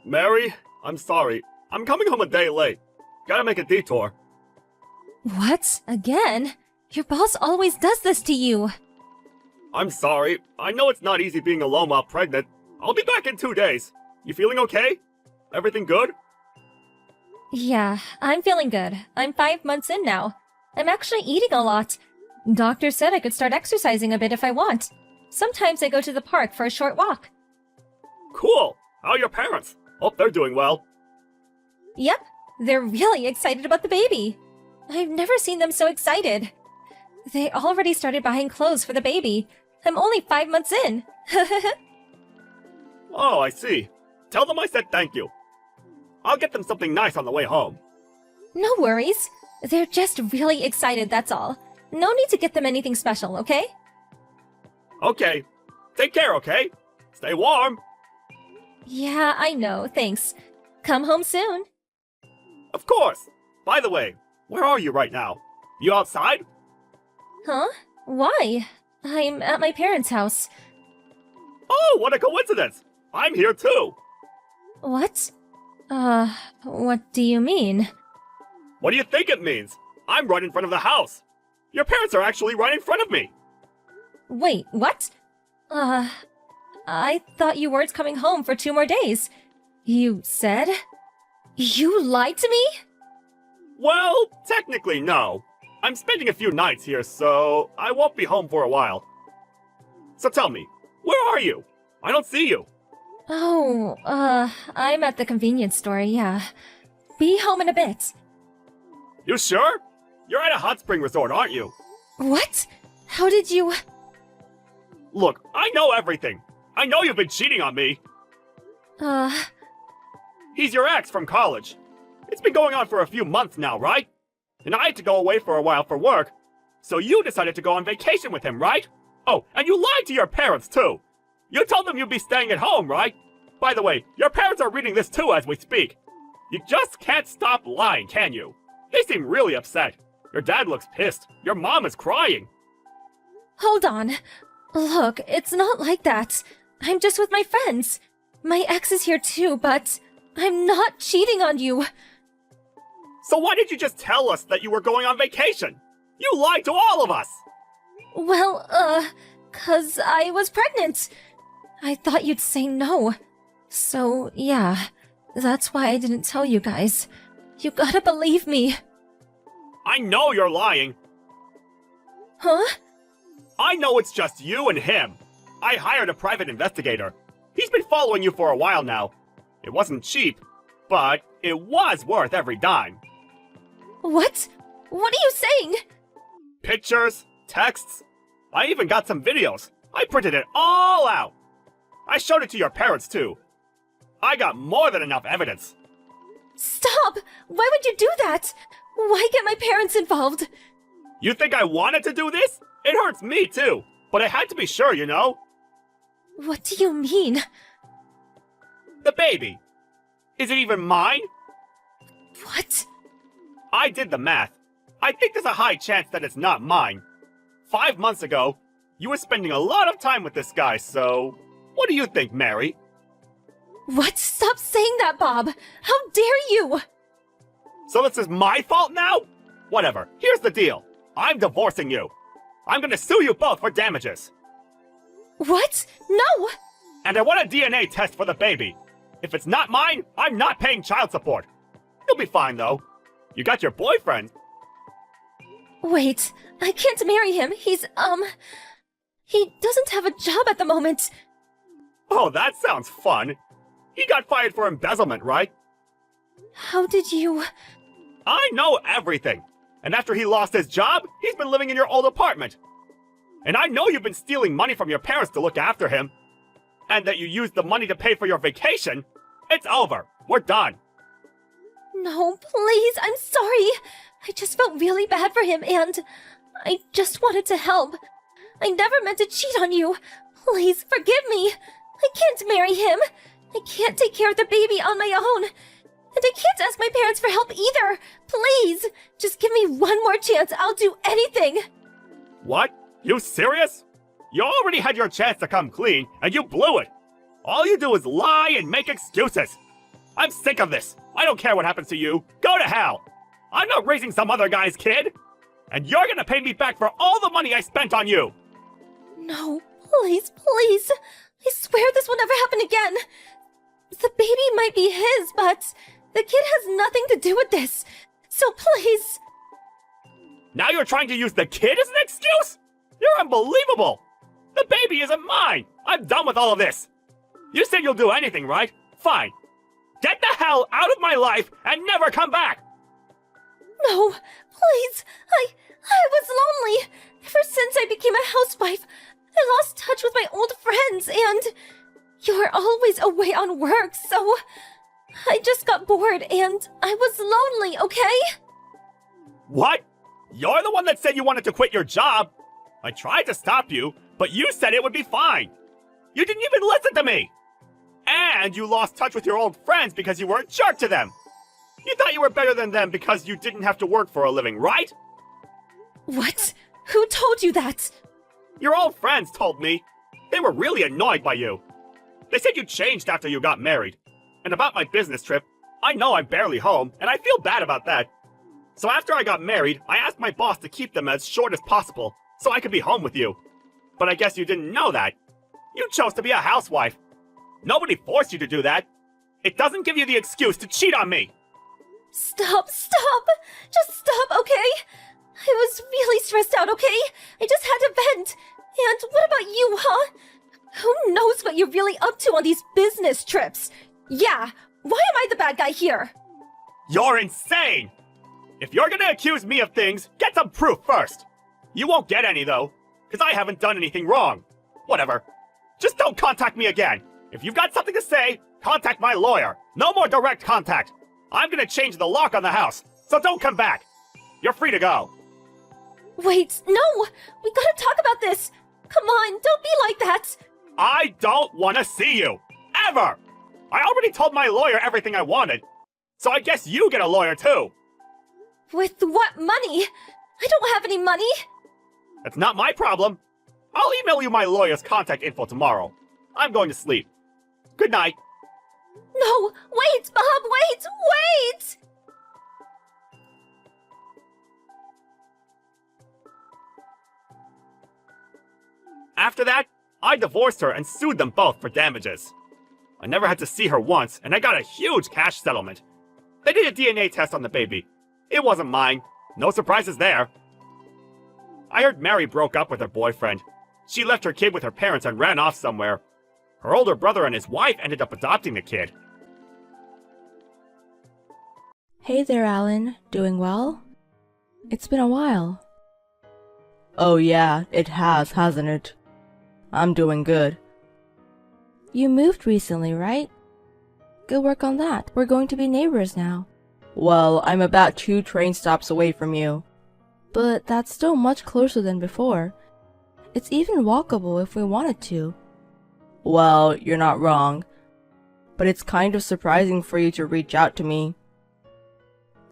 Mary, I'm sorry. I'm coming home a day late. Gotta make a detour. What? Again? Your boss always does this to you. I'm sorry. I know it's not easy being alone while pregnant. I'll be back in 2 days. You feeling okay? Everything good? Yeah, I'm feeling good. I'm 5 months in now. I'm actually eating a lot. Doctor said I could start exercising a bit if I want. Sometimes I go to the park for a short walk. Cool. How are your parents? Hope they're doing well. Yep, they're really excited about the baby. I've never seen them so excited. They already started buying clothes for the baby. I'm only 5 months in. Oh, I see. Tell them I said thank you. I'll get them something nice on the way home. No worries. They're just really excited, that's all. No need to get them anything special, okay? Okay. Take care, okay? Stay warm. Yeah, I know, thanks. Come home soon. Of course. By the way, where are you right now? You outside? Huh? Why? I'm at my parents' house. Oh, what a coincidence! I'm here too. What? What do you mean? What do you think it means? I'm right in front of the house. Your parents are actually right in front of me. Wait, what? I thought you weren't coming home for 2 more days. You said? You lied to me? Well, technically no. I'm spending a few nights here, so I won't be home for a while. So tell me, where are you? I don't see you. Oh, I'm at the convenience store, yeah. Be home in a bit. You sure? You're at a hot spring resort, aren't you? What? How did you... Look, I know everything. I know you've been cheating on me. He's your ex from college. It's been going on for a few months now, right? And I had to go away for a while for work. So you decided to go on vacation with him, right? Oh, and you lied to your parents, too. You told them you'd be staying at home, right? By the way, your parents are reading this too as we speak. You just can't stop lying, can you? They seem really upset. Your dad looks pissed. Your mom is crying. Hold on. Look, it's not like that. I'm just with my friends. My ex is here too, but I'm not cheating on you. So why did you just tell us that you were going on vacation? You lied to all of us! Well, 'cause I was pregnant. I thought you'd say no. So, yeah, that's why I didn't tell you guys. You gotta believe me. I know you're lying. Huh? I know it's just you and him. I hired a private investigator. He's been following you for a while now. It wasn't cheap, but it was worth every dime. What? What are you saying? Pictures, texts. I even got some videos. I printed it all out. I showed it to your parents too. I got more than enough evidence. Stop! Why would you do that? Why get my parents involved? You think I wanted to do this? It hurts me too, but I had to be sure, you know? What do you mean? The baby. Is it even mine? What? I did the math. I think there's a high chance that it's not mine. 5 months ago, you were spending a lot of time with this guy, so... What do you think, Mary? What? Stop saying that, Bob! How dare you! So this is my fault now? Whatever, here's the deal. I'm divorcing you. I'm gonna sue you both for damages. What? No! And I want a DNA test for the baby. If it's not mine, I'm not paying child support. You'll be fine, though. You got your boyfriend. Wait, I can't marry him. He doesn't have a job at the moment. Oh, that sounds fun. He got fired for embezzlement, right? How did you... I know everything. And after he lost his job, he's been living in your old apartment. And I know you've been stealing money from your parents to look after him. And that you used the money to pay for your vacation. It's over. We're done. No, please, I'm sorry. I just felt really bad for him and I just wanted to help. I never meant to cheat on you. Please, forgive me. I can't marry him. I can't take care of the baby on my own. And I can't ask my parents for help either. Please, just give me one more chance. I'll do anything. What? You serious? You already had your chance to come clean, and you blew it. All you do is lie and make excuses. I'm sick of this. I don't care what happens to you. Go to hell. I'm not raising some other guy's kid. And you're gonna pay me back for all the money I spent on you. No, please, please. I swear this will never happen again. The baby might be his, but the kid has nothing to do with this. So please. Now you're trying to use the kid as an excuse? You're unbelievable. The baby isn't mine. I'm done with all of this. You said you'll do anything, right? Fine. Get the hell out of my life and never come back. No, please. I was lonely. Ever since I became a housewife, I lost touch with my old friends, and you're always away on work, so I just got bored and I was lonely, okay? What? You're the one that said you wanted to quit your job. I tried to stop you, but you said it would be fine. You didn't even listen to me. And you lost touch with your old friends because you were a jerk to them. You thought you were better than them because you didn't have to work for a living, right? What? Who told you that? Your old friends told me. They were really annoyed by you. They said you changed after you got married. And about my business trip, I know I'm barely home, and I feel bad about that. So after I got married, I asked my boss to keep them as short as possible, so I could be home with you. But I guess you didn't know that. You chose to be a housewife. Nobody forced you to do that. It doesn't give you the excuse to cheat on me. Stop. Just stop, okay? I was really stressed out, okay? I just had to vent. And what about you, huh? Who knows what you're really up to on these business trips? Yeah, why am I the bad guy here? You're insane! If you're gonna accuse me of things, get some proof first. You won't get any, though, because I haven't done anything wrong. Whatever. Just don't contact me again. If you've got something to say, contact my lawyer. No more direct contact. I'm gonna change the lock on the house, so don't come back. You're free to go. Wait, no! We gotta talk about this! Come on, don't be like that! I don't want to see you. Ever! I already told my lawyer everything I wanted, so I guess you get a lawyer too. With what money? I don't have any money! That's not my problem. I'll email you my lawyer's contact info tomorrow. I'm going to sleep. Good night. No! Wait, Bob! Wait! After that, I divorced her and sued them both for damages. I never had to see her once, and I got a huge cash settlement. They did a DNA test on the baby. It wasn't mine. No surprises there. I heard Mary broke up with her boyfriend. She left her kid with her parents and ran off somewhere. Her older brother and his wife ended up adopting the kid. Hey there, Alan. Doing well? It's been a while. Oh yeah, it has, hasn't it? I'm doing good. You moved recently, right? Good work on that. We're going to be neighbors now. Well, I'm about 2 train stops away from you. But that's still much closer than before. It's even walkable if we wanted to. Well, you're not wrong. But it's kind of surprising for you to reach out to me.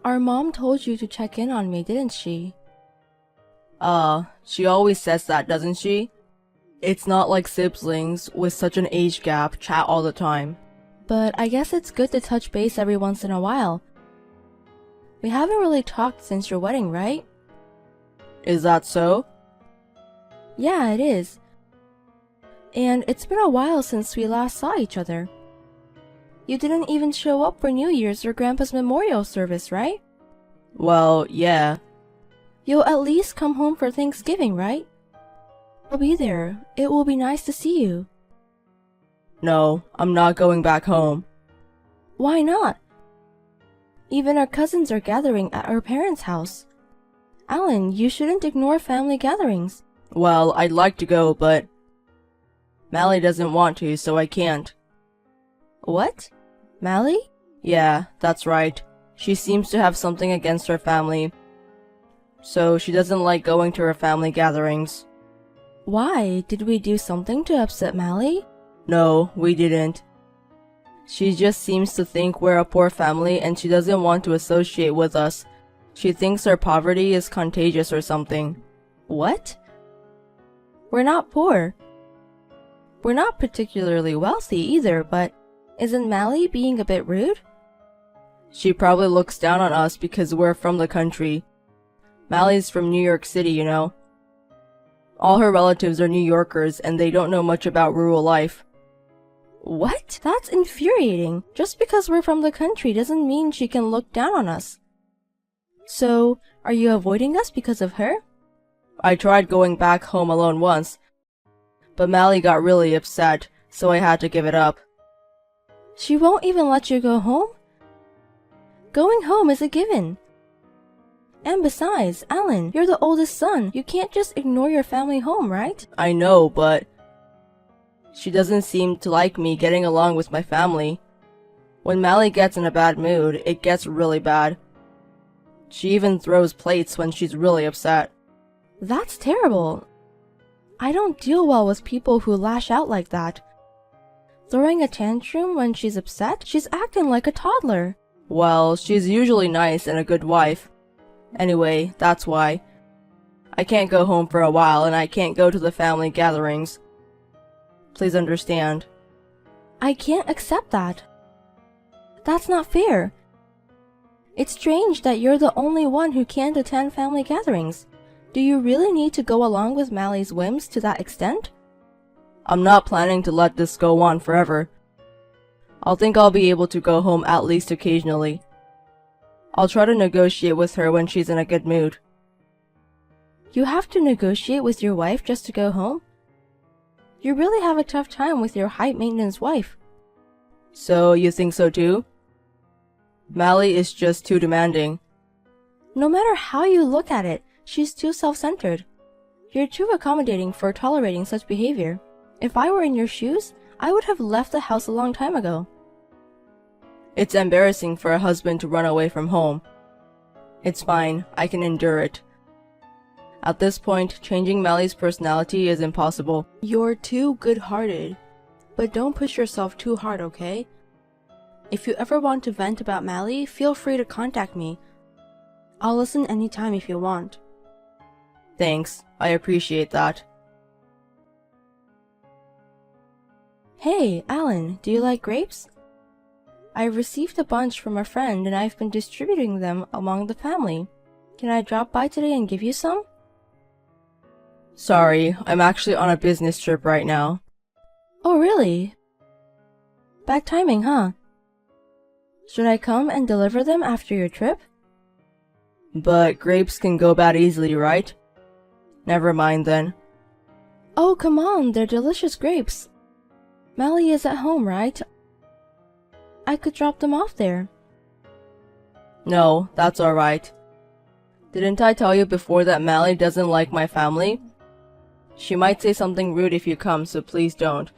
Our mom told you to check in on me, didn't she? She always says that, doesn't she? It's not like siblings with such an age gap chat all the time. But I guess it's good to touch base every once in a while. We haven't really talked since your wedding, right? Is that so? Yeah, it is. And it's been a while since we last saw each other. You didn't even show up for New Year's or Grandpa's memorial service, right? Well, yeah. You'll at least come home for Thanksgiving, right? I'll be there. It will be nice to see you. No, I'm not going back home. Why not? Even our cousins are gathering at our parents' house. Alan, you shouldn't ignore family gatherings. Well, I'd like to go, but Mally doesn't want to, so I can't. What? Mally? Yeah, that's right. She seems to have something against her family. So she doesn't like going to her family gatherings. Why? Did we do something to upset Mally? No, we didn't. She just seems to think we're a poor family and she doesn't want to associate with us. She thinks our poverty is contagious or something. What? We're not poor. We're not particularly wealthy either, but isn't Mally being a bit rude? She probably looks down on us because we're from the country. Mally's from New York City, you know. All her relatives are New Yorkers and they don't know much about rural life. What? That's infuriating. Just because we're from the country doesn't mean she can look down on us. So, are you avoiding us because of her? I tried going back home alone once, but Mally got really upset, so I had to give it up. She won't even let you go home? Going home is a given. And besides, Alan, you're the oldest son. You can't just ignore your family home, right? I know, but she doesn't seem to like me getting along with my family. When Mally gets in a bad mood, it gets really bad. She even throws plates when she's really upset. That's terrible. I don't deal well with people who lash out like that. Throwing a tantrum when she's upset? She's acting like a toddler. Well, she's usually nice and a good wife. Anyway, that's why. I can't go home for a while and I can't go to the family gatherings. Please understand. I can't accept that. That's not fair. It's strange that you're the only one who can't attend family gatherings. Do you really need to go along with Mally's whims to that extent? I'm not planning to let this go on forever. I'll think I'll be able to go home at least occasionally. I'll try to negotiate with her when she's in a good mood. You have to negotiate with your wife just to go home? You really have a tough time with your high-maintenance wife. So, you think so too? Mally is just too demanding. No matter how you look at it, she's too self-centered. You're too accommodating for tolerating such behavior. If I were in your shoes, I would have left the house a long time ago. It's embarrassing for a husband to run away from home. It's fine, I can endure it. At this point, changing Mally's personality is impossible. You're too good-hearted. But don't push yourself too hard, okay? If you ever want to vent about Mally, feel free to contact me. I'll listen anytime if you want. Thanks, I appreciate that. Hey, Alan, do you like grapes? I received a bunch from a friend and I've been distributing them among the family. Can I drop by today and give you some? Sorry, I'm actually on a business trip right now. Oh, really? Bad timing, huh? Should I come and deliver them after your trip? But grapes can go bad easily, right? Never mind then. Oh, come on, they're delicious grapes. Mally is at home, right? I could drop them off there. No, that's alright. Didn't I tell you before that Mally doesn't like my family? She might say something rude if you come, so please don't.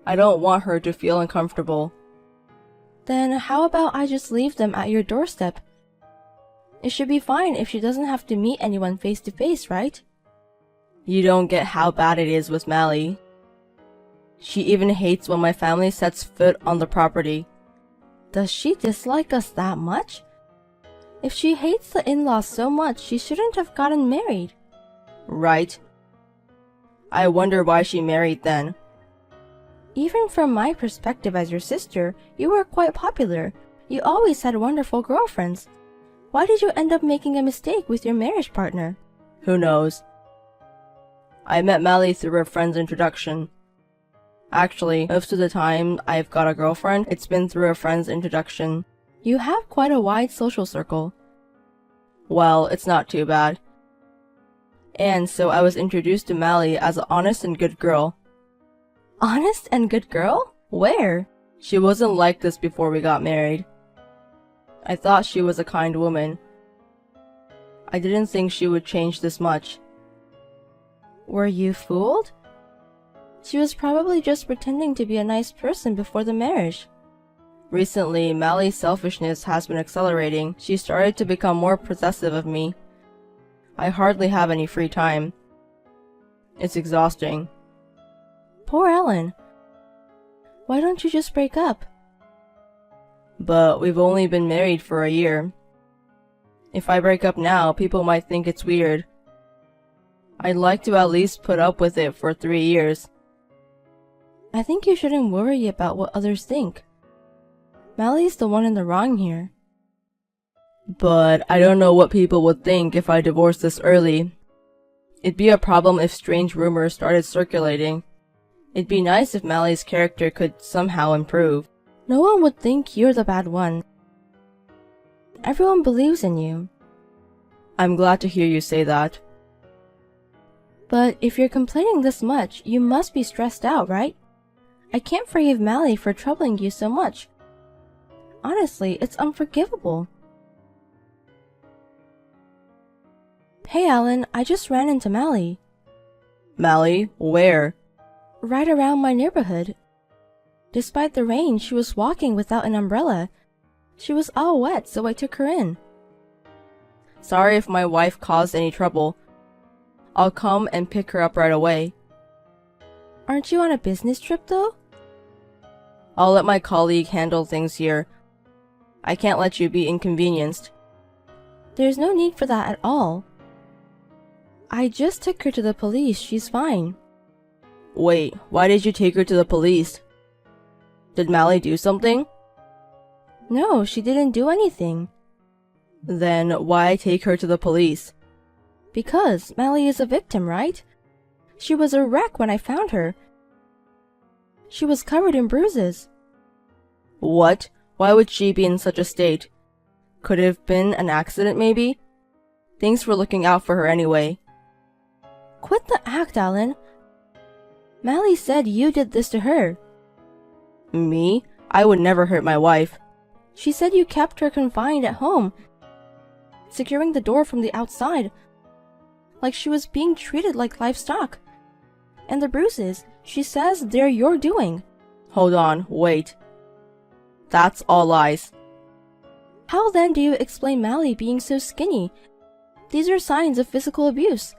I don't want her to feel uncomfortable. Then how about I just leave them at your doorstep? It should be fine if she doesn't have to meet anyone face to face, right? You don't get how bad it is with Mally. She even hates when my family sets foot on the property. Does she dislike us that much? If she hates the in-laws so much, she shouldn't have gotten married. Right. I wonder why she married then. Even from my perspective as your sister, you were quite popular. You always had wonderful girlfriends. Why did you end up making a mistake with your marriage partner? Who knows? I met Mally through a friend's introduction. Actually, most of the time I've got a girlfriend, it's been through a friend's introduction. You have quite a wide social circle. Well, it's not too bad. And so I was introduced to Mally as an honest and good girl. Honest and good girl? Where? She wasn't like this before we got married. I thought she was a kind woman. I didn't think she would change this much. Were you fooled? She was probably just pretending to be a nice person before the marriage. Recently, Mally's selfishness has been accelerating. She started to become more possessive of me. I hardly have any free time. It's exhausting. Poor Ellen. Why don't you just break up? But we've only been married for a year. If I break up now, people might think it's weird. I'd like to at least put up with it for 3 years. I think you shouldn't worry about what others think. Mally's the one in the wrong here. But I don't know what people would think if I divorced this early. It'd be a problem if strange rumors started circulating. It'd be nice if Mally's character could somehow improve. No one would think you're the bad one. Everyone believes in you. I'm glad to hear you say that. But if you're complaining this much, you must be stressed out, right? I can't forgive Mally for troubling you so much. Honestly, it's unforgivable. Hey Alan, I just ran into Mally. Mally, where? Right around my neighborhood. Despite the rain, she was walking without an umbrella. She was all wet, so I took her in. Sorry if my wife caused any trouble. I'll come and pick her up right away. Aren't you on a business trip though? I'll let my colleague handle things here. I can't let you be inconvenienced. There's no need for that at all. I just took her to the police. She's fine. Wait, why did you take her to the police? Did Mally do something? No, she didn't do anything. Then why take her to the police? Because Mally is a victim, right? She was a wreck when I found her. She was covered in bruises. What? Why would she be in such a state? Could it have been an accident, maybe? Thanks for looking out for her anyway. Quit the act, Alan. Mally said you did this to her. Me? I would never hurt my wife. She said you kept her confined at home, securing the door from the outside, like she was being treated like livestock. And the bruises, she says they're your doing. Hold on, wait. That's all lies. How then do you explain Mally being so skinny? These are signs of physical abuse.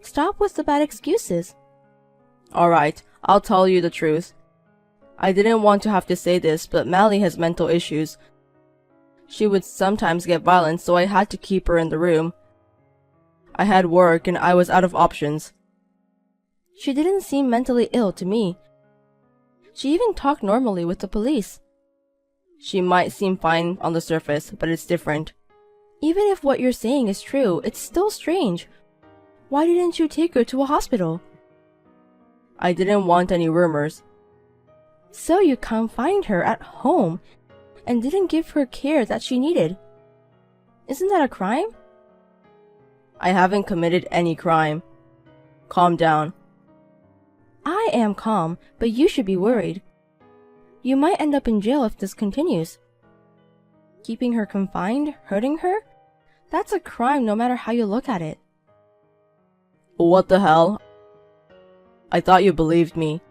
Stop with the bad excuses. Alright, I'll tell you the truth. I didn't want to have to say this, but Mally has mental issues. She would sometimes get violent, so I had to keep her in the room. I had work and I was out of options. She didn't seem mentally ill to me. She even talked normally with the police. She might seem fine on the surface, but it's different. Even if what you're saying is true, it's still strange. Why didn't you take her to a hospital? I didn't want any rumors. So you confined her at home and didn't give her care that she needed. Isn't that a crime? I haven't committed any crime. Calm down. I am calm, but you should be worried. You might end up in jail if this continues. Keeping her confined, hurting her? That's a crime no matter how you look at it. What the hell? I thought you believed me.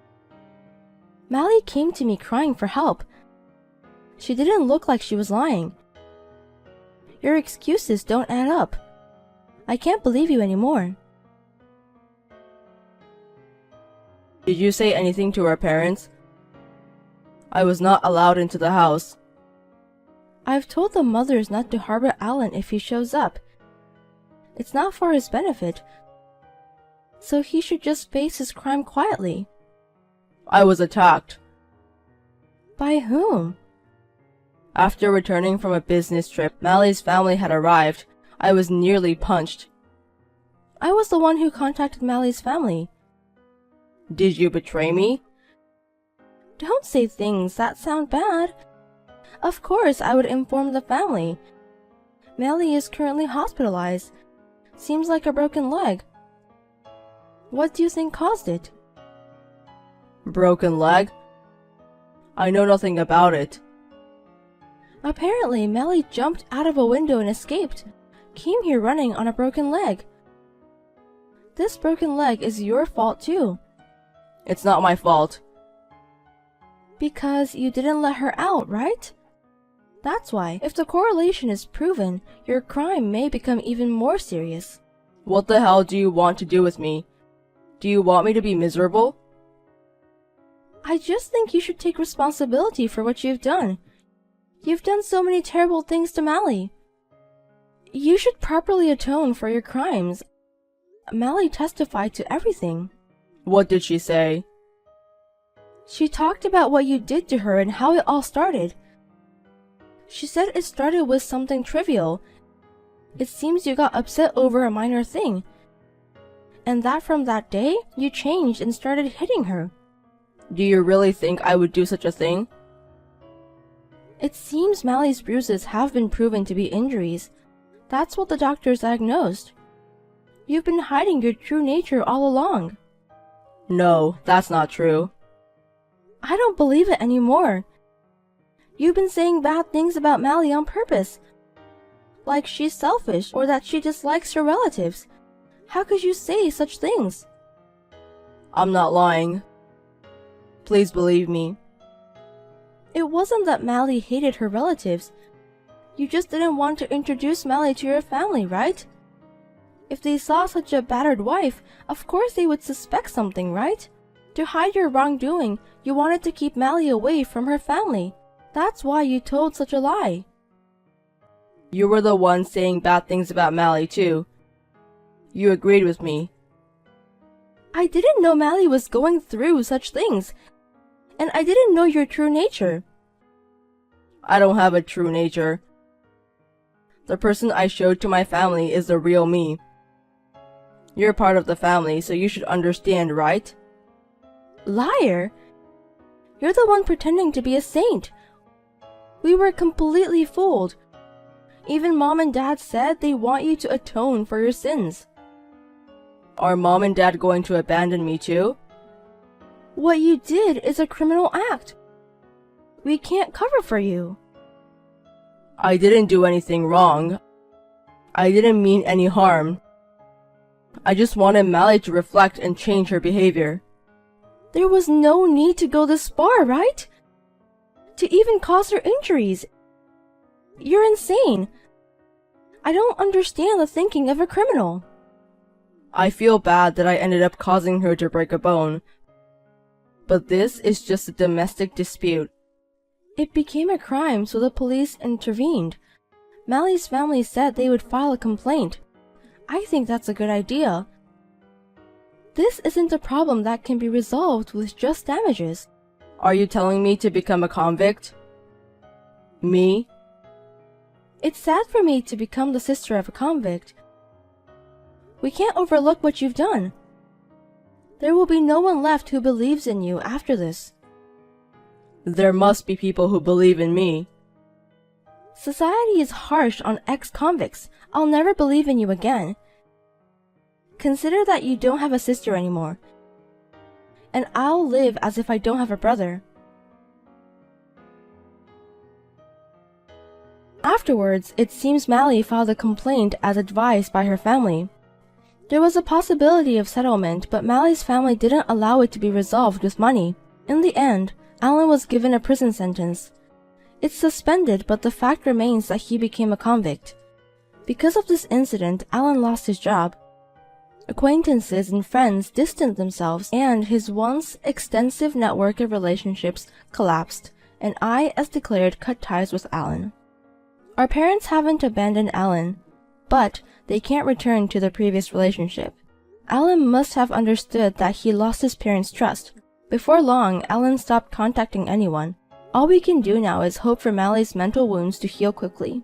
Mally came to me crying for help. She didn't look like she was lying. Your excuses don't add up. I can't believe you anymore. Did you say anything to her parents? I was not allowed into the house. I've told the mothers not to harbor Alan if he shows up. It's not for his benefit, so he should just face his crime quietly. I was attacked. By whom? After returning from a business trip, Mally's family had arrived. I was nearly punched. I was the one who contacted Mally's family. Did you betray me? Don't say things that sound bad. Of course I would inform the family. Mally is currently hospitalized. Seems like a broken leg. What do you think caused it? Broken leg? I know nothing about it. Apparently, Mally jumped out of a window and escaped. Came here running on a broken leg. This broken leg is your fault too. It's not my fault. Because you didn't let her out, right? That's why, if the correlation is proven, your crime may become even more serious. What the hell do you want to do with me? Do you want me to be miserable? I just think you should take responsibility for what you've done. You've done so many terrible things to Mally. You should properly atone for your crimes. Mally testified to everything. What did she say? She talked about what you did to her and how it all started. She said it started with something trivial. It seems you got upset over a minor thing. And that from that day, you changed and started hitting her. Do you really think I would do such a thing? It seems Mally's bruises have been proven to be injuries. That's what the doctors diagnosed. You've been hiding your true nature all along. No, that's not true. I don't believe it anymore. You've been saying bad things about Mally on purpose. Like she's selfish or that she dislikes her relatives. How could you say such things? I'm not lying. Please believe me. It wasn't that Mally hated her relatives. You just didn't want to introduce Mally to your family, right? If they saw such a battered wife, of course they would suspect something, right? To hide your wrongdoing, you wanted to keep Mally away from her family. That's why you told such a lie. You were the one saying bad things about Mally, too. You agreed with me. I didn't know Mally was going through such things. And I didn't know your true nature. I don't have a true nature. The person I showed to my family is the real me. You're part of the family, so you should understand, right? Liar! You're the one pretending to be a saint. We were completely fooled. Even Mom and Dad said they want you to atone for your sins. Are Mom and Dad going to abandon me too? What you did is a criminal act. We can't cover for you. I didn't do anything wrong. I didn't mean any harm. I just wanted Mally to reflect and change her behavior. There was no need to go this far, right? To even cause her injuries. You're insane. I don't understand the thinking of a criminal. I feel bad that I ended up causing her to break a bone. But this is just a domestic dispute. It became a crime, so the police intervened. Mally's family said they would file a complaint. I think that's a good idea. This isn't a problem that can be resolved with just damages. Are you telling me to become a convict? Me? It's sad for me to become the sister of a convict. We can't overlook what you've done. There will be no one left who believes in you after this. There must be people who believe in me. Society is harsh on ex-convicts. I'll never believe in you again. Consider that you don't have a sister anymore. And I'll live as if I don't have a brother. Afterwards, it seems Mally filed a complaint as advised by her family. There was a possibility of settlement, but Mally's family didn't allow it to be resolved with money. In the end, Alan was given a prison sentence. It's suspended, but the fact remains that he became a convict. Because of this incident, Alan lost his job. Acquaintances and friends distanced themselves, and his once extensive network of relationships collapsed, and I, as declared, cut ties with Alan. Our parents haven't abandoned Alan, but they can't return to their previous relationship. Alan must have understood that he lost his parents' trust. Before long, Alan stopped contacting anyone. All we can do now is hope for Mally's mental wounds to heal quickly.